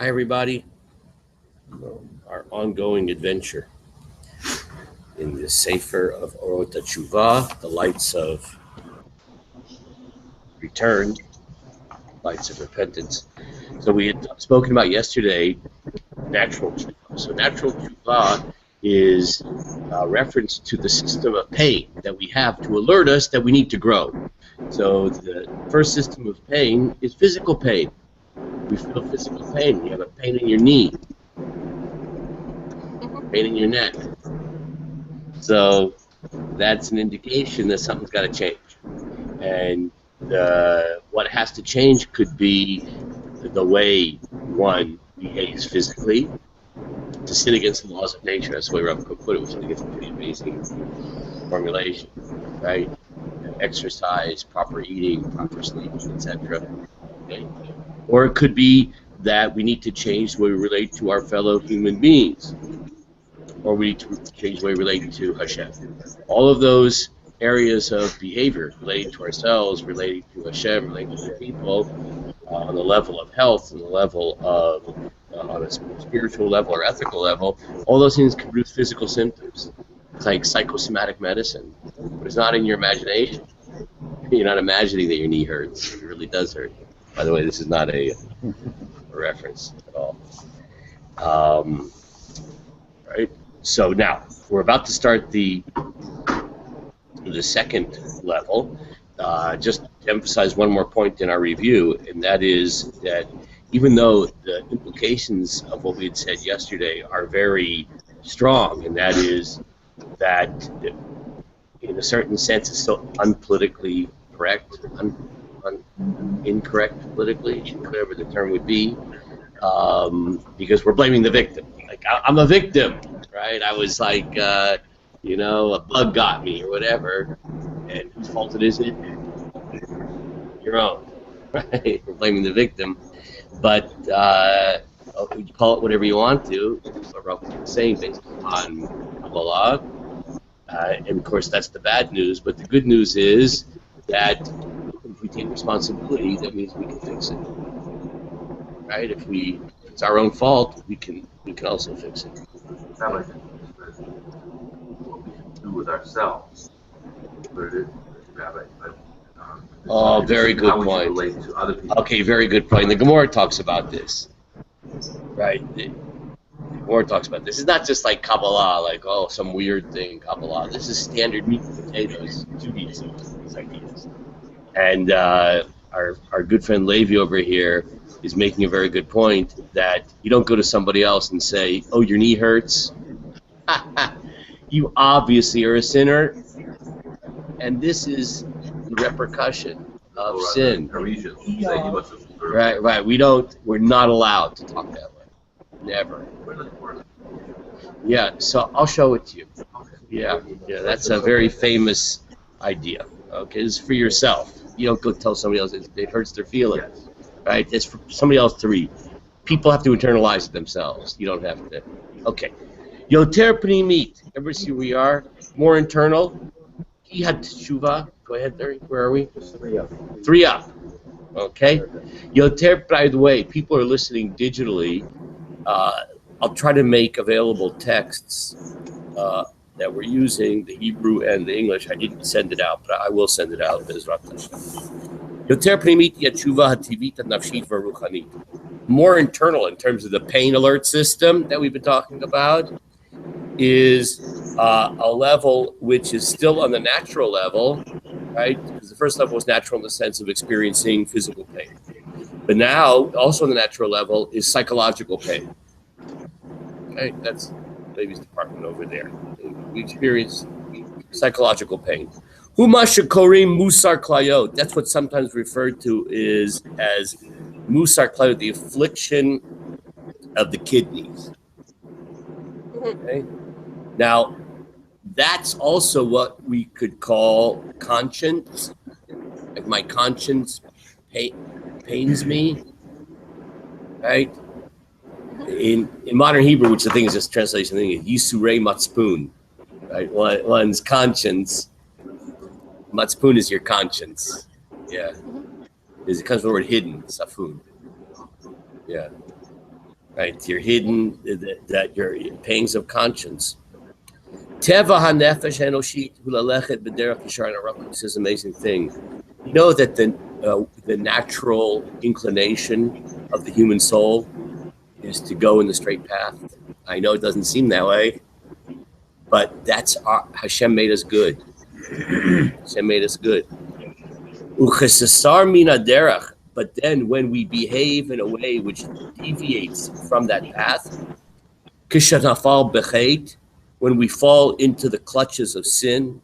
Hi, everybody. Our ongoing adventure in the Sefer of Orot Teshuvah, the lights of return, lights of repentance. So we had spoken about yesterday natural tshuva. So natural tshuva is a reference to the system of pain that we have to alert us that we need to grow. So the first system of pain is physical pain. We feel physical pain. You have a pain in your knee, pain in your neck. So that's an indication that something's got to change. And what has to change could be the way one behaves physically. To sin against the laws of nature, that's the way Rav Kook put it, which I think is a pretty amazing formulation, right? Exercise, proper eating, proper sleep, etc. Okay? Or it could be that we need to change the way we relate to our fellow human beings, or we need to change the way we relate to Hashem. All of those areas of behavior relating to ourselves, relating to Hashem, relating to people, on the level of health, on the level of on a spiritual level or ethical level, all those things can produce physical symptoms. It's like psychosomatic medicine, but it's not in your imagination. You're not imagining that your knee hurts. It really does hurt. By the way, this is not a reference at all. Right. So now we're about to start the second level. Just to emphasize one more point in our review, and that is that even though the implications of what we had said yesterday are very strong, and that is that in a certain sense it's still unpolitically correct, incorrect politically, whatever the term would be, because we're blaming the victim. Like, I'm a victim, right? I was like, a bug got me or whatever, and whose fault it is it? Your own, right? We're blaming the victim, but you call it whatever you want to. What Rav was saying based on Kabbalah, and of course that's the bad news. But the good news is that if we take responsibility, that means we can fix it, right? If it's our own fault, we can also fix it. Rabbi, what we can do with ourselves, but it is, Rabbi. Oh, very good point. Okay, very good point. The Gemara talks about this, right? The Gemara talks about this. It's not just like Kabbalah, like, oh, some weird thing, Kabbalah. This is standard meat and potatoes, Judaism, these ideas. And our good friend Levi over here is making a very good point that you don't go to somebody else and say, oh, your knee hurts. You obviously are a sinner, and this is the repercussion of sin. Right. We're not allowed to talk that way. Never. Yeah, so I'll show it to you. Yeah, that's a very famous idea. Okay, this is for yourself. You don't go tell somebody else it hurts their feelings. Right? It's for somebody else to read. People have to internalize it themselves. You don't have to. Okay. Yoter pnimit. Ever see where we are? More internal. He had teshuva. Go ahead, Larry. Where are we? 3 up. Okay. Yoter, by the way, people are listening digitally. I'll try to make available texts that we're using, the Hebrew and the English. I didn't send it out, but I will send it out. Yoter pnimit teshuva hativit nafshit v'ruchanit. More internal in terms of the pain alert system that we've been talking about is a level which is still on the natural level, right? Because the first level was natural in the sense of experiencing physical pain. But now, also on the natural level, is psychological pain. Okay, that's Baby's department over there. We experience psychological pain. Huma shekorim musar klayot. That's what's sometimes referred to as musar klayot, the affliction of the kidneys. Okay. Now, that's also what we could call conscience. Like my conscience pains me, right? In modern Hebrew, which I think is just translation thing, is Yisurei Matzpun, right? One's conscience. Matzpun is your conscience. Yeah. It comes from the word hidden, safun. Yeah. right? You're hidden, that your pangs of conscience. Teva hanefesh enoshit hulalechet b'derech yishar narakum. This is an amazing thing. You know that the natural inclination of the human soul is to go in the straight path. I know it doesn't seem that way, but that's Hashem made us good. Hashem made us good. Uchesasar mina derech. But then when we behave in a way which deviates from that path, kishanafal bechet, when we fall into the clutches of sin,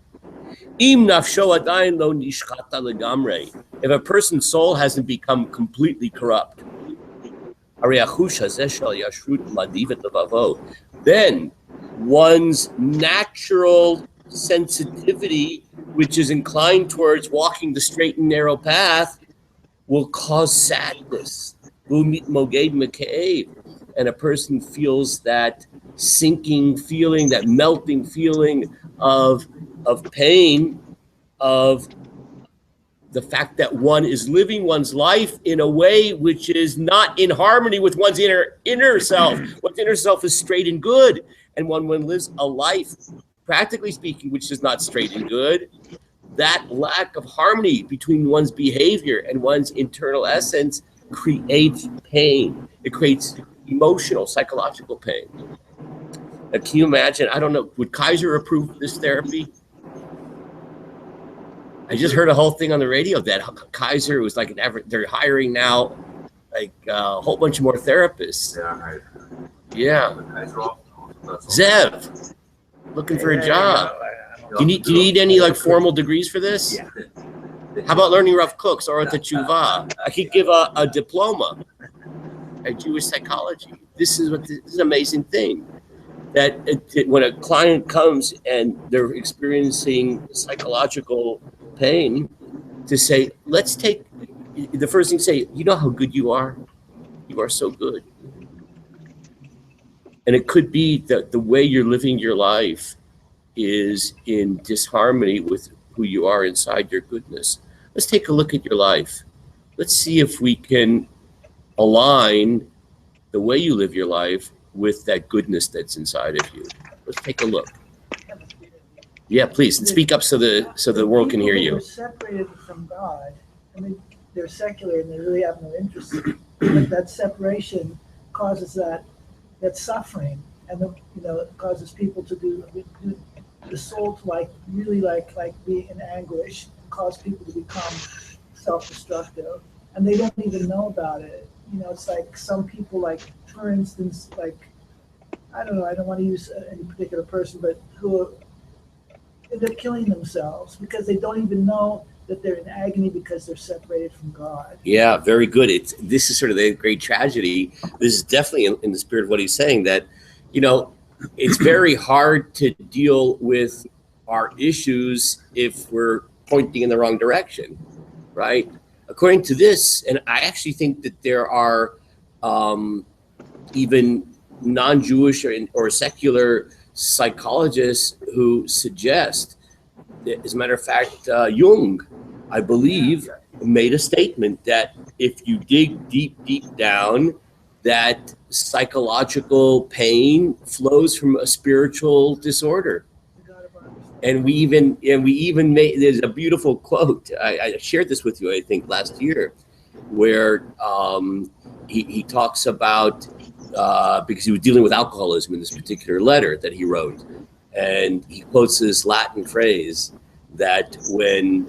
im nafsho adayin lo nishchata legamre, if a person's soul hasn't become completely corrupt, then one's natural sensitivity, which is inclined towards walking the straight and narrow path, will cause sadness. And a person feels that sinking feeling, that melting feeling of pain, of the fact that one is living one's life in a way which is not in harmony with one's inner self. One's inner self is straight and good. And when one lives a life, practically speaking, which is not straight and good, that lack of harmony between one's behavior and one's internal essence creates pain. It creates emotional, psychological pain. Now, can you imagine? I don't know. Would Kaiser approve this therapy? I just heard a whole thing on the radio that Kaiser was like they're hiring now like a whole bunch more therapists. Yeah. Zev, looking for a job. Do you need any like formal degrees for this? Yeah. How about learning Rav Kook's or Teshuvah? I could give a diploma at Jewish psychology. This is an amazing thing. That when a client comes and they're experiencing psychological pain, to say, let's take the first thing, say, you know how good you are? You are so good. And it could be that the way you're living your life is in disharmony with who you are inside your goodness. Let's take a look at your life. Let's see if we can align the way you live your life with that goodness that's inside of you. Let's take a look. Yeah, please, and speak up so the world can hear you. They're separated from God. I mean, they're secular and they really have no interest in it. But that separation causes that suffering, and it causes people to do the soul to really be in anguish, cause people to become self-destructive, and they don't even know about it. It's like some people, for instance, I don't know, I don't want to use any particular person, but who end up killing themselves because they don't even know that they're in agony because they're separated from God. Yeah, very good. This is sort of the great tragedy. This is definitely in the spirit of what he's saying, that, it's very hard to deal with our issues if we're pointing in the wrong direction, right? According to this, and I actually think that there are even non-Jewish or secular psychologists who suggest that, as a matter of fact, Jung, I believe, made a statement that if you dig deep down, that psychological pain flows from a spiritual disorder. And we even made, there's a beautiful quote, I shared this with you, I think, last year, where he talks about, because he was dealing with alcoholism in this particular letter that he wrote, and he quotes this Latin phrase that when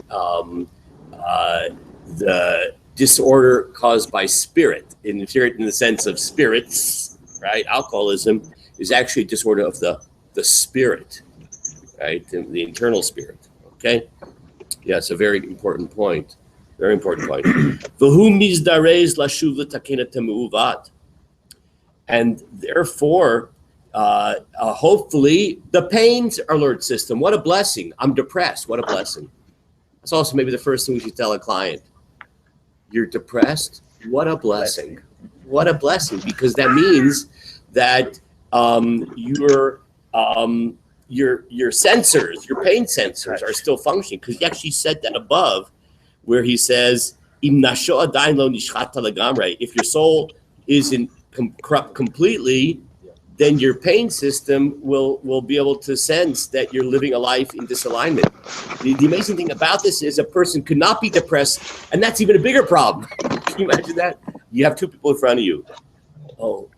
the disorder caused by spirit, in the sense of spirits, right? Alcoholism is actually a disorder of the spirit, right? The internal spirit, okay? Yeah, it's a very important point. Very important point. And therefore, hopefully, the pain's alert system. What a blessing. I'm depressed. What a blessing. That's also maybe the first thing we should tell a client. You're depressed? What a blessing. What a blessing, because that means that your sensors, your pain sensors are still functioning, because he actually said that above, where he says, if your soul isn't corrupt completely, then your pain system will be able to sense that you're living a life in disalignment. The amazing thing about this is a person could not be depressed, and that's even a bigger problem. Can you imagine that? You have two people in front of you. Oh,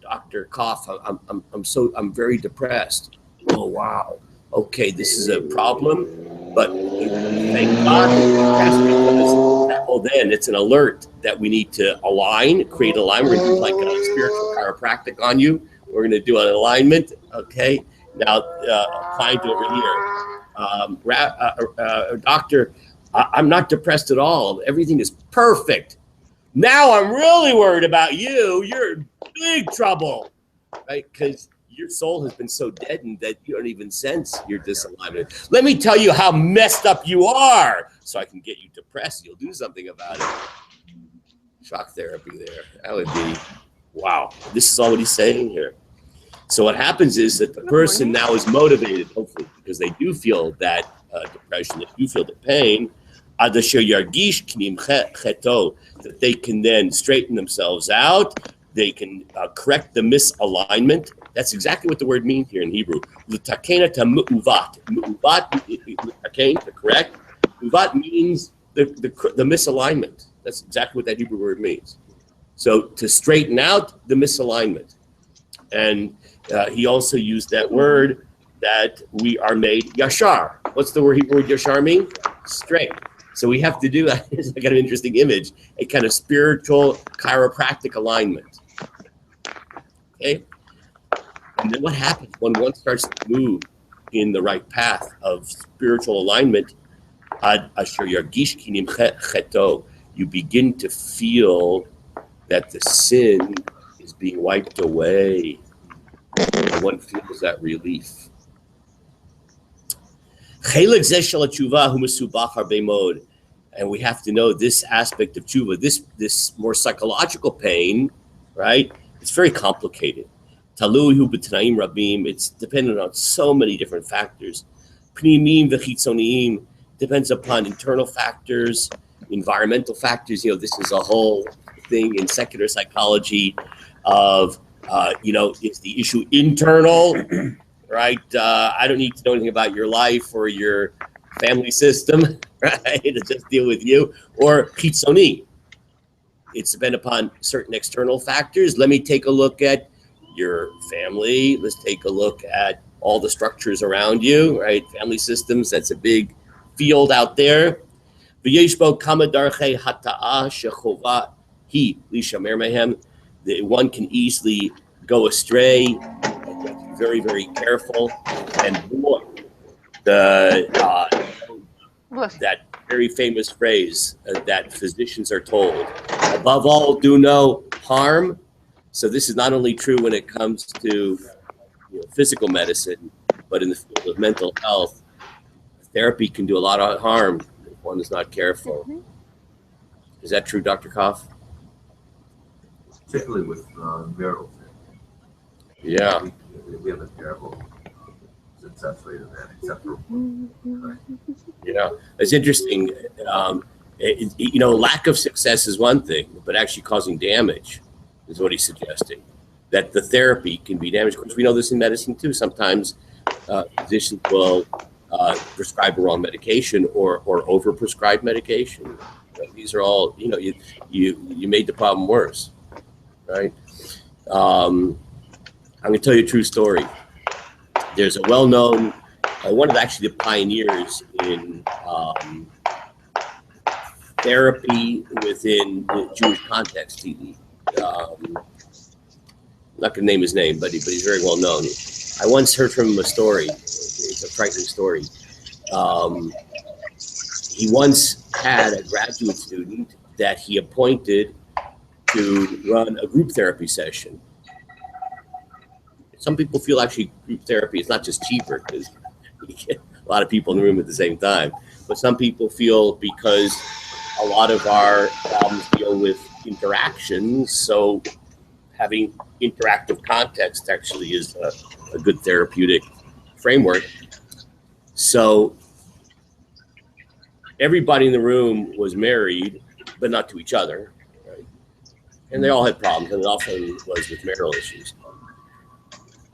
Dr. Koff, I'm very depressed. Oh, wow. Okay, this is a problem, but thank God then it's an alert that we need to align, create an alignment. We're going to do like a spiritual chiropractic on you. We're going to do an alignment. Okay, now applying to over here. Doctor, I'm not depressed at all. Everything is perfect. Now I'm really worried about you. You're in big trouble, right? Because your soul has been so deadened that you don't even sense your disalignment. Let me tell you how messed up you are so I can get you depressed. You'll do something about it. Shock therapy there. That would be, wow. This is all what he's saying here. So what happens is that the person now is motivated, hopefully, because they do feel that depression, they do feel the pain, that they can then straighten themselves out. They can correct the misalignment. That's exactly what the word means here in Hebrew. L'takena ta mu'uvat. Mu'uvat, to correct. Uvat means the misalignment. That's exactly what that Hebrew word means. So to straighten out the misalignment. And he also used that word that we are made yashar. What's the Hebrew word yashar mean? Straight. So we have to do that. It's like an interesting image, a kind of spiritual chiropractic alignment. Okay? And then what happens when one starts to move in the right path of spiritual alignment? You begin to feel that the sin is being wiped away. And one feels that relief. And we have to know this aspect of tshuva, this more psychological pain, right? It's very complicated. It's dependent on so many different factors. Depends upon internal factors, environmental factors. This is a whole thing in secular psychology of, is the issue internal, right? I don't need to know anything about your life or your family system, right? To just deal with you. Or chitzoni. It's dependent upon certain external factors. Let me take a look at your family. Let's take a look at all the structures around you, right? Family systems, that's a big field out there. One can easily go astray. Very, very careful. And boy, that very famous phrase that physicians are told, above all, do no harm. So this is not only true when it comes to physical medicine, but in the field of mental health, therapy can do a lot of harm if one is not careful. Mm-hmm. Is that true, Dr. Koff? Particularly with marital therapy. Yeah. We have a terrible success rate of that, except for right? Yeah, it's interesting. Lack of success is one thing, but actually causing damage is what he's suggesting. That the therapy can be damaged. Of course, we know this in medicine too. Sometimes physicians will prescribe the wrong medication or overprescribe medication. These are all, you made the problem worse, right? I'm going to tell you a true story. There's a well-known, one of actually the pioneers in therapy within the Jewish context. I'm not going to name his name, but he's very well known. I once heard from him a story. It's a frightening story. He once had a graduate student that he appointed to run a group therapy session. Some people feel actually group therapy is not just cheaper because you get a lot of people in the room at the same time, but some people feel because a lot of our problems deal with interactions, so having interactive context actually is a good therapeutic framework. So everybody in the room was married, but not to each other, right? and they all had problems, and it often was with marital issues.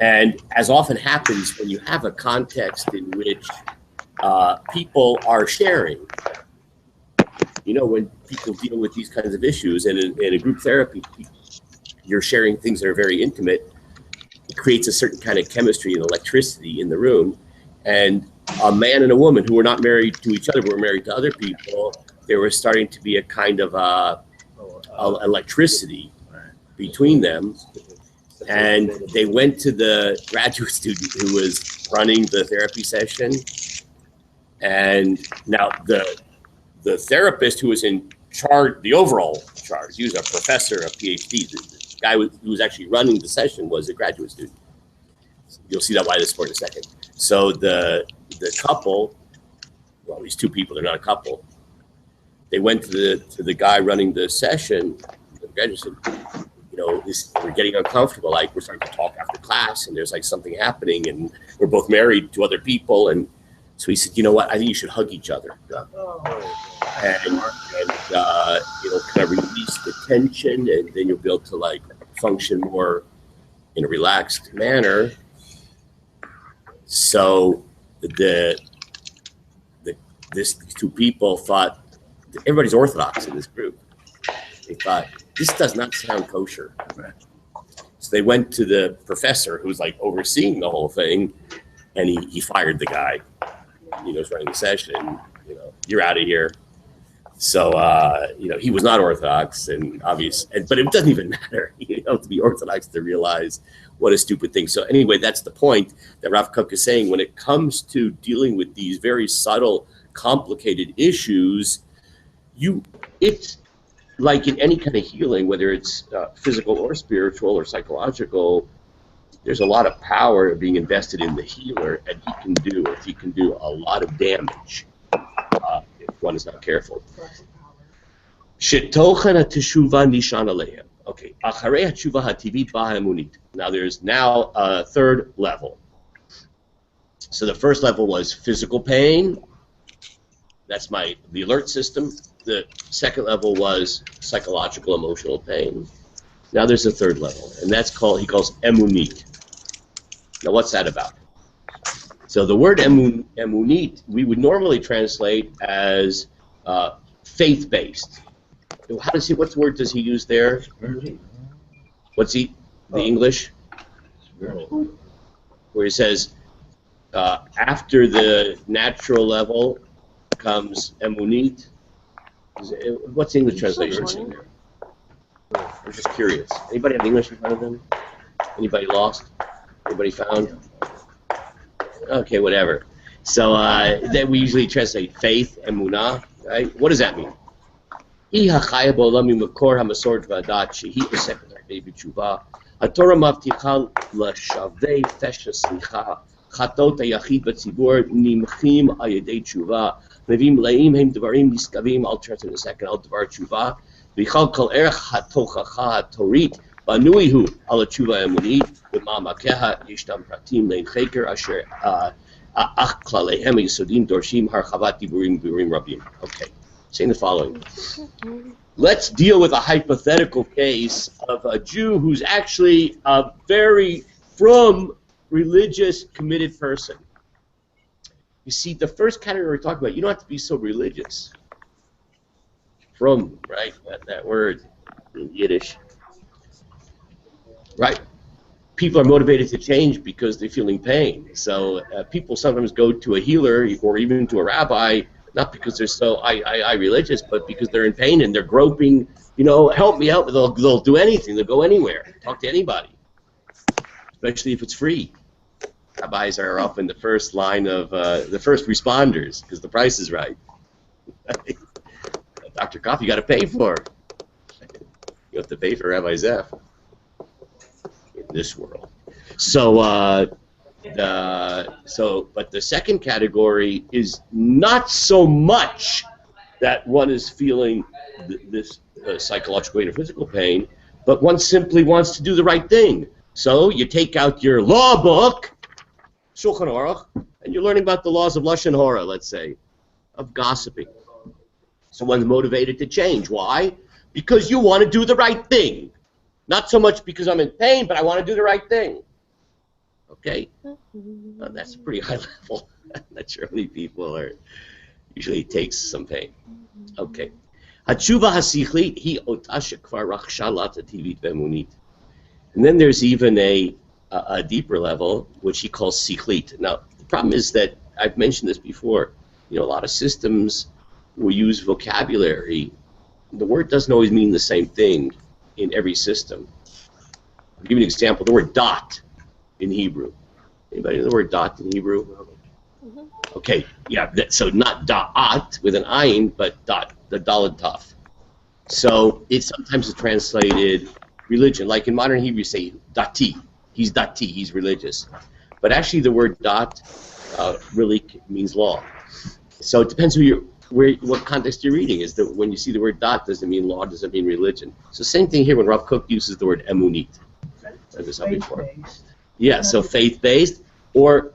And as often happens when you have a context in which people are sharing, when people deal with these kinds of issues, and in a group therapy, you're sharing things that are very intimate, it creates a certain kind of chemistry and electricity in the room. And a man and a woman who were not married to each other, but were married to other people, there was starting to be a kind of electricity between them. And they went to the graduate student who was running the therapy session. And now the therapist who was in charge, the overall charge, he was a professor, a PhD. The guy who was actually running the session was a graduate student. You'll see that why this for in a second. So the couple, well, these two people, they're not a couple. They went to the guy running the session, the graduate student. We're getting uncomfortable. Like, we're starting to talk after class, and there's like something happening, and we're both married to other people. And so he said, you know what? I think you should hug each other, and kind of release the tension, and then you'll be able to like function more in a relaxed manner. So these two people thought, everybody's Orthodox in this group. They thought, this does not sound kosher. So they went to the professor who was like overseeing the whole thing, and he fired the guy. Was running the session. You're out of here. So he was not Orthodox, and obvious, but it doesn't even matter. You don't have to be Orthodox to realize what a stupid thing. So anyway, that's the point that Rav Kook is saying. When it comes to dealing with these very subtle, complicated issues, it's like in any kind of healing, whether it's physical or spiritual or psychological, there's a lot of power being invested in the healer, and he can do a lot of damage if one is not careful. Okay. Now there's now a third level. So the first level was physical pain. That's the alert system. The second level was psychological, emotional pain. Now there's a third level, and he calls emunit. Now what's that about? So the word emunit we would normally translate as faith-based. What word does he use there? What's the English? Where he says after the natural level comes emunit. What's the English translation? I'm just curious. Anybody have English in front of them? Anybody lost? Anybody found? Okay, whatever. So then we usually translate faith, emunah, right? What does that mean? התורה מבטיחה לשווי פשע סליחה, חטאות היחיד בציבור נמחים על ידי תשובה, נביאים מלאים הם דברים נשגבים, I'll translate in a second, על דבר תשובה, בכלל כל ערך התוכחה התורית בנוי הוא על התשובה האמונית, במעמקיה ישנם פרטים לעין חקר אשר אך כלליהם היסודיים דורשים הרחבת דיבורים רבים. Okay, saying the following. Let's deal with a hypothetical case of a Jew who's actually a very frum, religious, committed person. You see, the first category we're talking about, you don't have to be so religious. Frum, right? That word in Yiddish. Right? People are motivated to change because they're feeling pain. So people sometimes go to a healer or even to a rabbi, not because they're so religious, but because they're in pain and they're groping, help me out. They'll do anything. They'll go anywhere, talk to anybody, especially if it's free. Rabbis are often the first line of the first responders because the price is right. Dr. Koff, you got to pay for. You have to pay for Rabbi Zeff in this world. But the second category is not so much that one is feeling this psychological pain or physical pain, but one simply wants to do the right thing. So you take out your law book, Shulchan Aruch, and you're learning about the laws of Lashon Hara, let's say, of gossiping. So one's motivated to change. Why? Because you want to do the right thing. Not so much because I'm in pain, but I want to do the right thing. Okay? That's a pretty high level. I'm not sure how many people are, usually it takes some pain. Okay. Hatshuva hasichlit hi ota shekvar rachsha latativit vemunit. And then there's even a deeper level, which he calls sichlit. Now, the problem is that I've mentioned this before. You know, a lot of systems will use vocabulary. The word doesn't always mean the same thing in every system. I'll give you an example. The word dot in Hebrew. Anybody know the word dot in Hebrew? Okay, yeah, so not da'at with an ayin, but dot, the daled taf. So it sometimes is translated religion. Like in modern Hebrew, you say dati. He's dati, he's religious. But actually the word dot really means law. So it depends what context you're reading. Is that when you see the word dot, does it mean law, does it mean religion? So same thing here when Rav Kook uses the word emunit. Faith-based. Yeah, so faith-based.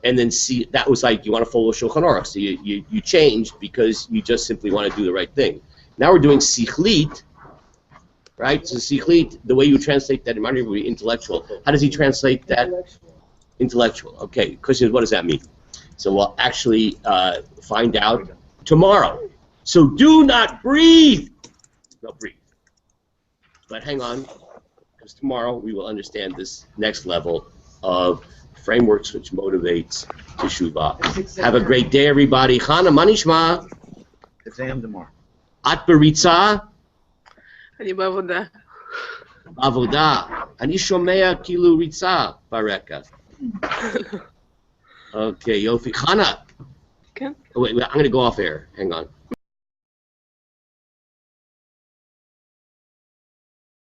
And then see, that was like, you want to follow Shulchan Aruch, so you changed because you just simply want to do the right thing. Now we're doing sichlit, right? So sichlit, the way you translate that in modern Hebrew would be intellectual. How does he translate that? Intellectual. Okay, question is, what does that mean? So we'll actually find out tomorrow. So do not breathe. No, breathe. But hang on, because tomorrow we will understand this next level of frameworks which motivates teshuvah. Have a great day, everybody. Chana, manishma. Exam tomorrow. At beritza. אני בעבודה. עבודה. אני שומע כאילו ריצה ברקע. Okay, יופי. Chana. כן. Wait, I'm going to go off air. Hang on.